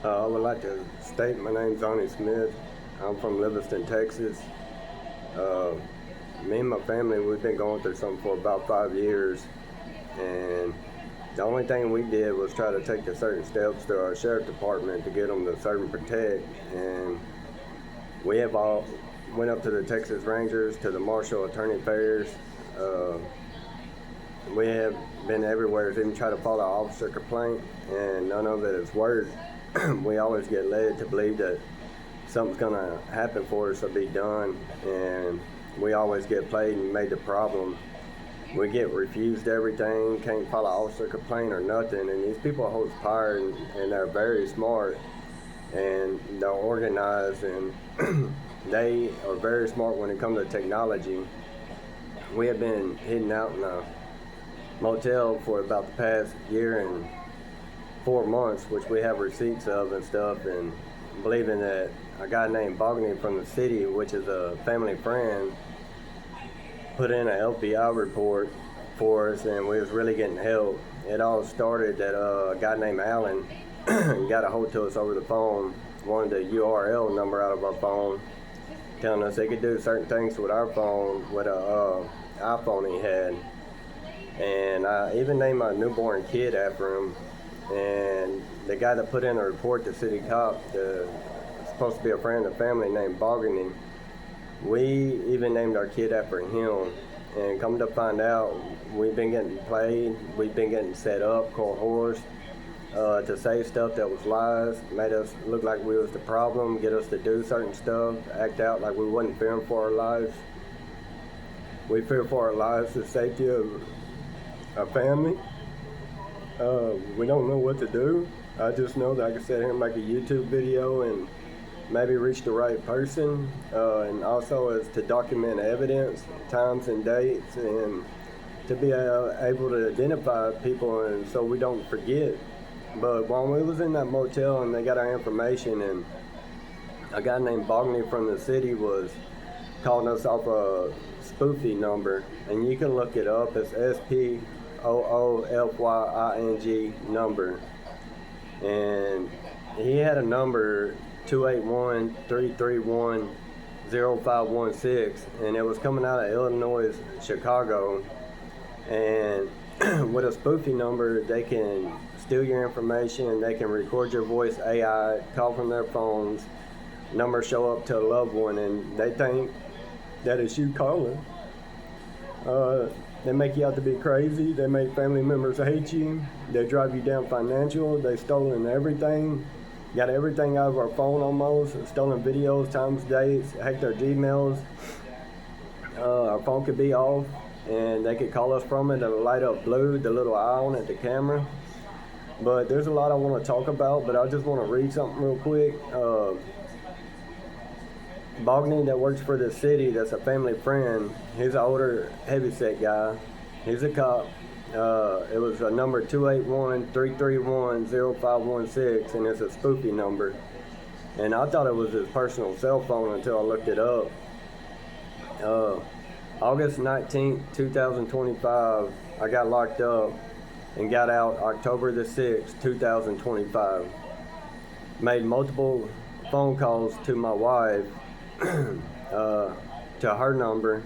I would like to state my name's Zonnie Smith. I'm from Livingston, Texas. Uh, Me and my family, we've been going through something for about 5 years, and the only thing we did was try to take the certain steps to our sheriff department to get them to serve and protect. And we have all went up to the Texas Rangers, to the Marshall Attorney Affairs. Uh, we have been everywhere, even try to file an officer complaint, and none of it has worked. We always get led to believe that something's gonna happen for us or be done, and we always get played and made the problem. We get refused everything, can't file an officer complaint or nothing, and these people hold power, and they're very smart, and they're organized, and they are very smart when it comes to technology. We have been hidden out in a motel for about the past year and 4 months, which we have receipts of and stuff, and believing that a guy named Bogany from the city, which is a family friend, put in an LPI report for us, and we was really getting help. It all started that a guy named Alan got a hold to us over the phone, wanted the URL number out of our phone, telling us they could do certain things with our phone, with a iPhone he had. And I even named my newborn kid after him. And the guy that put in a report, the city cop, supposed to be a friend of the family named Bogany, we even named our kid after him. And come to find out, we've been getting played, we've been getting set up, called whores, to say stuff that was lies, made us look like we was the problem, get us to do certain stuff, act out like we wasn't fearing for our lives. We fear for our lives, the safety of our family. We don't know what to do. I just know that I can sit here and make a YouTube video and maybe reach the right person, and also is to document evidence, times and dates, and to be able to identify people, and so we don't forget. But while we was in that motel and they got our information, and a guy named Bogany from the city was calling us off a spoofy number, and you can look it up. It's SPOOFYING number, and he had a number 281-331-0516, and it was coming out of Illinois, Chicago. And with a spoofy number, they can steal your information, they can record your voice AI, call from their phones, numbers show up to a loved one, and they think that it's you calling. They make you out to be crazy. They make family members hate you. They drive you down financial. They stolen everything. Got everything out of our phone almost. Stolen videos, times, dates, hacked our Gmails. Our phone could be off, and they could call us from it. It'll light up blue, the little eye on it, the camera. But there's a lot I want to talk about, but I just want to read something real quick. Bogany, that works for the city, that's a family friend. He's an older, heavyset guy. He's a cop. It was a number 281-331-0516, and it's a spoofy number. And I thought it was his personal cell phone until I looked it up. August 19th, 2025, I got locked up and got out October the 6th, 2025. Made multiple phone calls to my wife, to her number.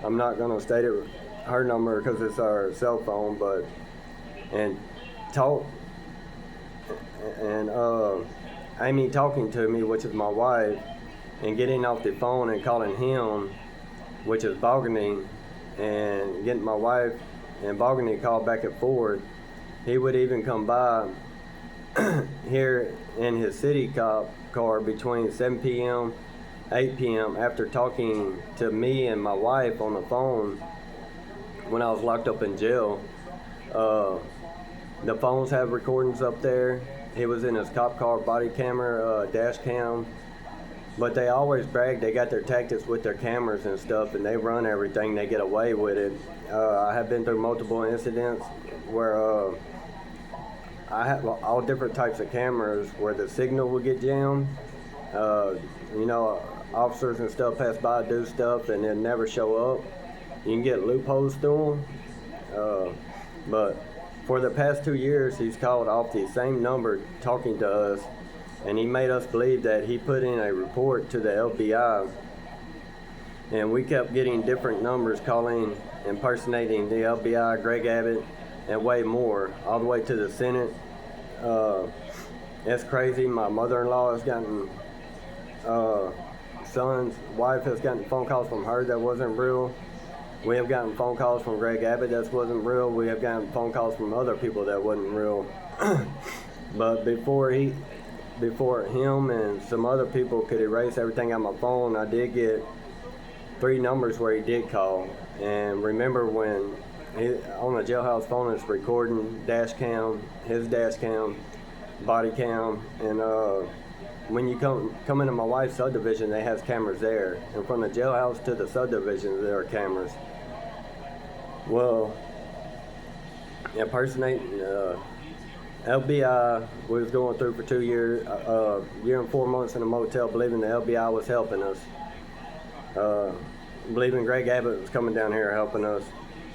I'm not going to state her number because it's our cell phone, but and talk and Amy talking to me, which is my wife, and getting off the phone and calling him, which is Bogany, and getting my wife and Bogany called back and forth. He would even come by here in his city cop car between 7 p.m. 8 p.m. after talking to me and my wife on the phone when I was locked up in jail. The phones have recordings up there. He was in his cop car body camera, dash cam. But they always brag they got their tactics with their cameras and stuff, and they run everything, they get away with it. I have been through multiple incidents where I have all different types of cameras where the signal will get jammed. Officers and stuff pass by, do stuff, and then never show up. You can get loopholes through them. But for the past 2 years, he's called off the same number talking to us, and he made us believe that he put in a report to the FBI, and we kept getting different numbers calling, impersonating the FBI, Greg Abbott, and way more, all the way to the Senate. It's crazy. My mother-in-law has gotten, son's wife has gotten phone calls from her that wasn't real. We have gotten phone calls from Greg Abbott that wasn't real. We have gotten phone calls from other people that wasn't real. But before him and some other people could erase everything on my phone, I did get 3 numbers where he did call. And remember when on the jailhouse phone it's recording dash cam, his dash cam, body cam, and when you come into my wife's subdivision, they has cameras there, and from the jailhouse to the subdivision there are cameras. Well, impersonating LBI, we was going through for 2 years, year and 4 months in a motel, believing the LBI was helping us, believing Greg Abbott was coming down here helping us,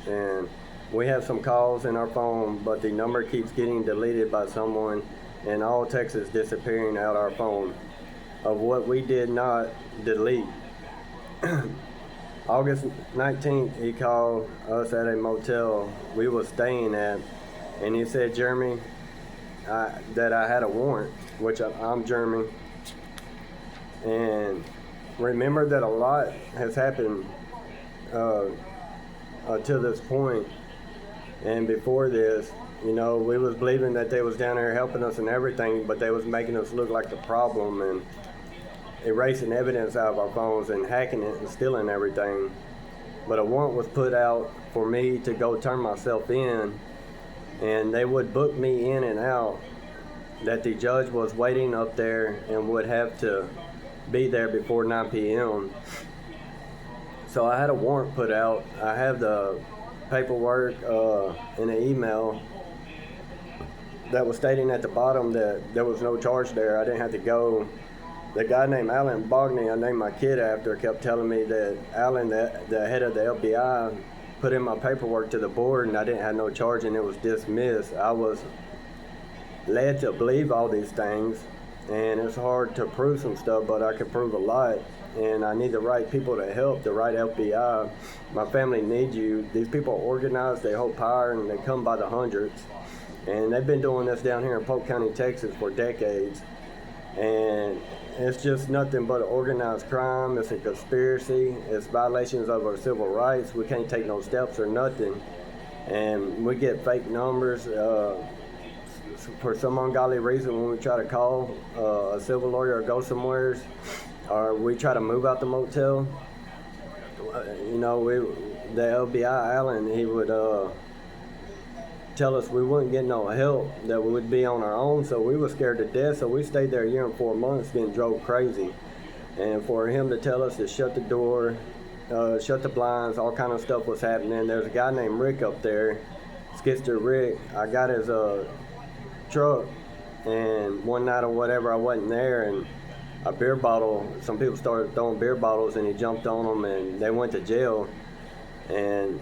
and we have some calls in our phone, but the number keeps getting deleted by someone, and all texts is disappearing out our phone of what we did not delete. August 19th, he called us at a motel we was staying at, and he said, Jeremy, that I had a warrant, which I'm Jeremy. And remember that a lot has happened to this point, and before this, you know, we was believing that they was down there helping us and everything, but they was making us look like the problem and erasing evidence out of our phones and hacking it and stealing everything. But a warrant was put out for me to go turn myself in, and they would book me in and out, that the judge was waiting up there and would have to be there before 9 p.m. So I had a warrant put out. I have the paperwork in an email that was stating at the bottom that there was no charge there. I didn't have to go. The guy named Alan Bogney, I named my kid after, kept telling me that Alan, the head of the FBI, put in my paperwork to the board and I didn't have no charge and it was dismissed. I was led to believe all these things, and it's hard to prove some stuff, but I can prove a lot, and I need the right people to help, the right FBI. My family needs you. These people are organized, they hold power, and they come by the hundreds. And they've been doing this down here in Polk County, Texas for decades. And it's just nothing but organized crime. It's a conspiracy. It's violations of our civil rights. We can't take no steps or nothing. And we get fake numbers for some ungodly reason when we try to call a civil lawyer or go somewhere, or we try to move out the motel. You know, the LBI, Alan, he would tell us we wouldn't get no help, that we would be on our own, so we were scared to death. So we stayed there a year and 4 months getting drove crazy. And for him to tell us to shut the door, shut the blinds, all kind of stuff was happening. There's a guy named Rick up there, Skidster Rick. I got his truck, and one night or whatever I wasn't there, and a beer bottle, some people started throwing beer bottles and he jumped on them and they went to jail. And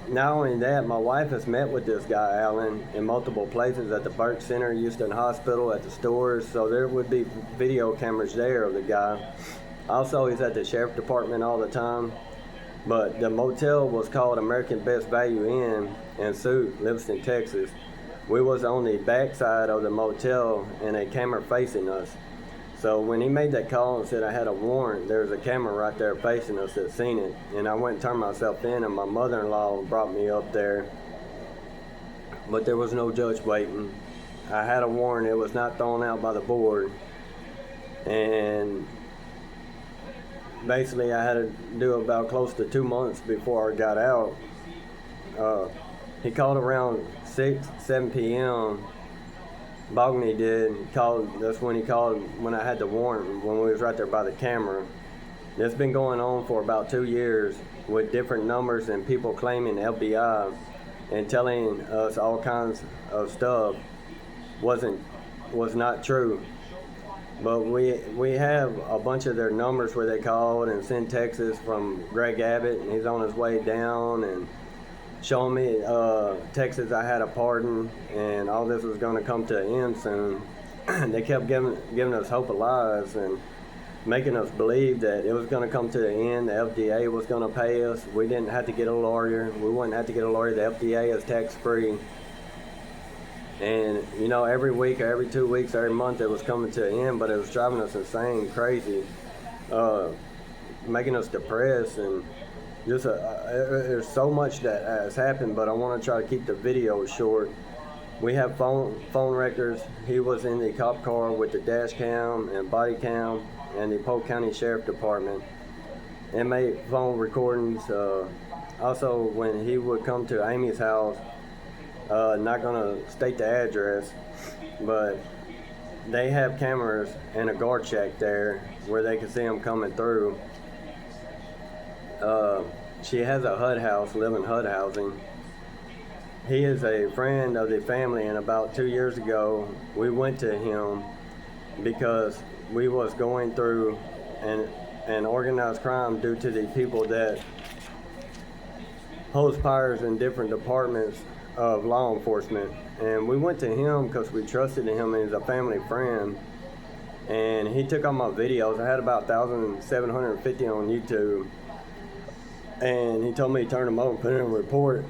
not only that, my wife has met with this guy, Alan, in multiple places, at the Burke Center, Houston Hospital, at the stores, so there would be video cameras there of the guy. Also, he's at the sheriff department all the time. But the motel was called American Best Value Inn and Suite, Livingston, Texas. We was on the backside of the motel and a camera facing us. So when he made that call and said I had a warrant, there was a camera right there facing us that seen it. And I went and turned myself in, and my mother-in-law brought me up there. But there was no judge waiting. I had a warrant. It was not thrown out by the board. And basically I had to do about close to 2 months before I got out. He called around 7 p.m. Bogney did. That's when he called, when I had the warrant, when we was right there by the camera. It's been going on for about 2 years with different numbers and people claiming LBI and telling us all kinds of stuff was not true. But we have a bunch of their numbers where they called and sent texts from Greg Abbott, and he's on his way down, and showing me texts I had a pardon and all this was going to come to an end soon. they kept giving us hope of lies and making us believe that it was going to come to the end. The FDA was going to pay us. We didn't have to get a lawyer. We wouldn't have to get a lawyer. The FDA is tax-free. And, you know, every week or every 2 weeks, every month, it was coming to an end, but it was driving us insane, crazy, making us depressed. And just there's so much that has happened, but I want to try to keep the video short. We have phone records. He was in the cop car with the dash cam and body cam and the Polk County Sheriff Department and made phone recordings. Also, when he would come to Amy's house, not going to state the address, but they have cameras and a guard shack there where they can see him coming through. She has a HUD house, living HUD housing. He is a friend of the family, and about 2 years ago, we went to him because we was going through an organized crime due to the people that holds powers in different departments of law enforcement. And we went to him because we trusted him, and he's a family friend. And he took all my videos. I had about 1,750 on YouTube. And he told me to turn them over and put in a report.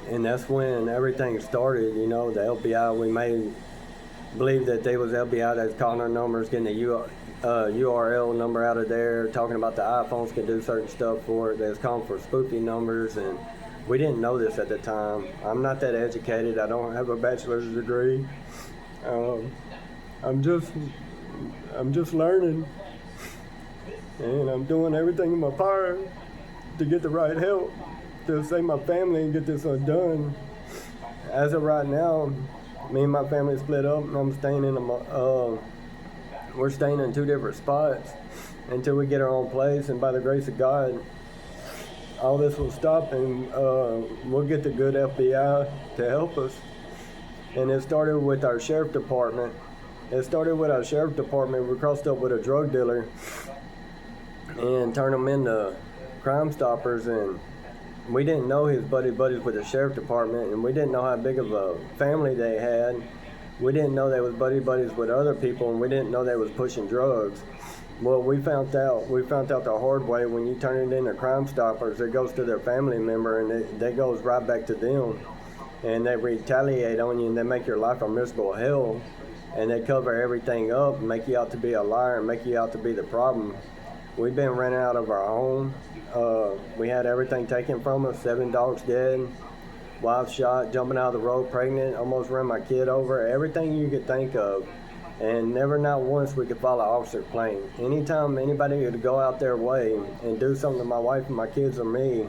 And that's when everything started, you know, the FBI. We made believe that they was FBI that's calling our numbers, getting the URL number out of there, talking about the iPhones can do certain stuff for it. They was calling for spoofing numbers, and we didn't know this at the time. I'm not that educated. I don't have a bachelor's degree. I'm just learning, and I'm doing everything in my power to get the right help to save my family and get this undone. As of right now, me and my family split up, and I'm staying in we're staying in 2 different spots until we get our own place. And by the grace of God, all this will stop, and we'll get the good FBI to help us. And it started with our sheriff department. We crossed up with a drug dealer and turned him into Crime Stoppers, and we didn't know his buddies with the sheriff department, and we didn't know how big of a family they had. We didn't know they was buddies with other people, and we didn't know they was pushing drugs. Well, we found out the hard way. When you turn it into Crime Stoppers, it goes to their family member, and that goes right back to them. And they retaliate on you, and they make your life a miserable hell. And they cover everything up, and make you out to be a liar, and make you out to be the problem. We've been rented out of our home. We had everything taken from us, 7 dogs dead, wife shot, jumping out of the road, pregnant, almost ran my kid over, everything you could think of. And never, not once, we could follow officer plane. Anytime anybody would go out their way and do something to my wife and my kids or me,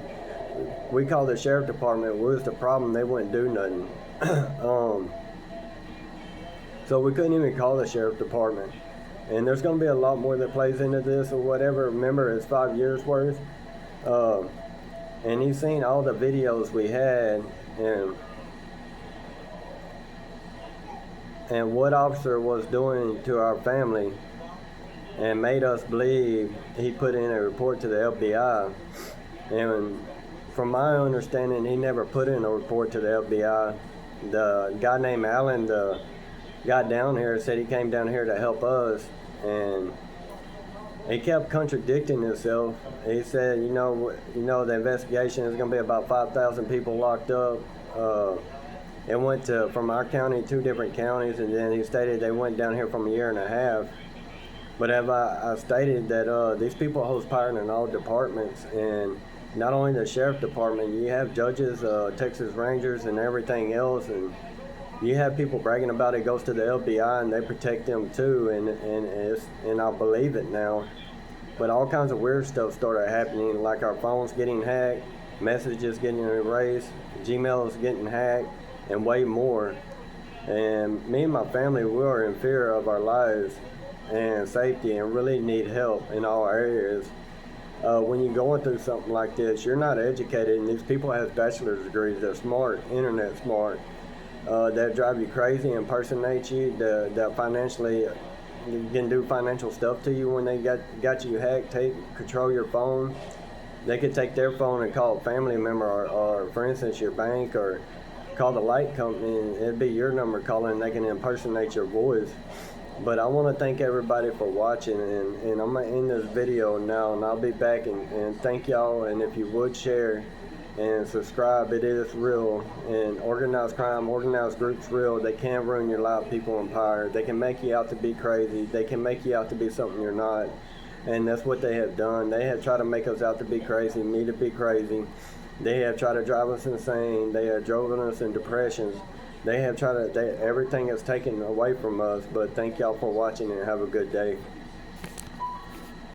we called the sheriff department. We was the problem. They wouldn't do nothing. So we couldn't even call the sheriff department. And there's going to be a lot more that plays into this or whatever. Remember, it's 5 years worth. And he's seen all the videos we had, and what officer was doing to our family, and made us believe he put in a report to the FBI. And from my understanding, he never put in a report to the FBI. The guy named Alan, the guy down here, said he came down here to help us, and he kept contradicting himself. He said, you know, the investigation is going to be about 5,000 people locked up. It went from our county, 2 different counties, and then he stated they went down here from a year and a half. But as I stated that these people hold power in all departments, and not only the sheriff department, you have judges, Texas Rangers, and everything else, and you have people bragging about it goes to the FBI, and they protect them too, and I believe it now. But all kinds of weird stuff started happening, like our phones getting hacked, messages getting erased, Gmails getting hacked, and way more. And me and my family, we are in fear of our lives and safety, and really need help in all areas. When you're going through something like this, you're not educated, and these people have bachelor's degrees. They're smart, internet smart. That drive you crazy, impersonate you, that financially can do financial stuff to you when they got you hacked, control your phone. They could take their phone and call a family member, or for instance, your bank, or call the light company, and it'd be your number calling, and they can impersonate your voice. But I want to thank everybody for watching, and I'm going to end this video now, and I'll be back, and thank y'all, and if you would share and subscribe, it is real, and organized crime, organized groups real. They can ruin your life, people in power. They can make you out to be crazy. They can make you out to be something you're not, and that's what they have done. They have tried to make us out to be crazy, me to be crazy. They have tried to drive us insane. They have driven us in depressions. They have tried to, everything is taken away from us, but thank y'all for watching and have a good day.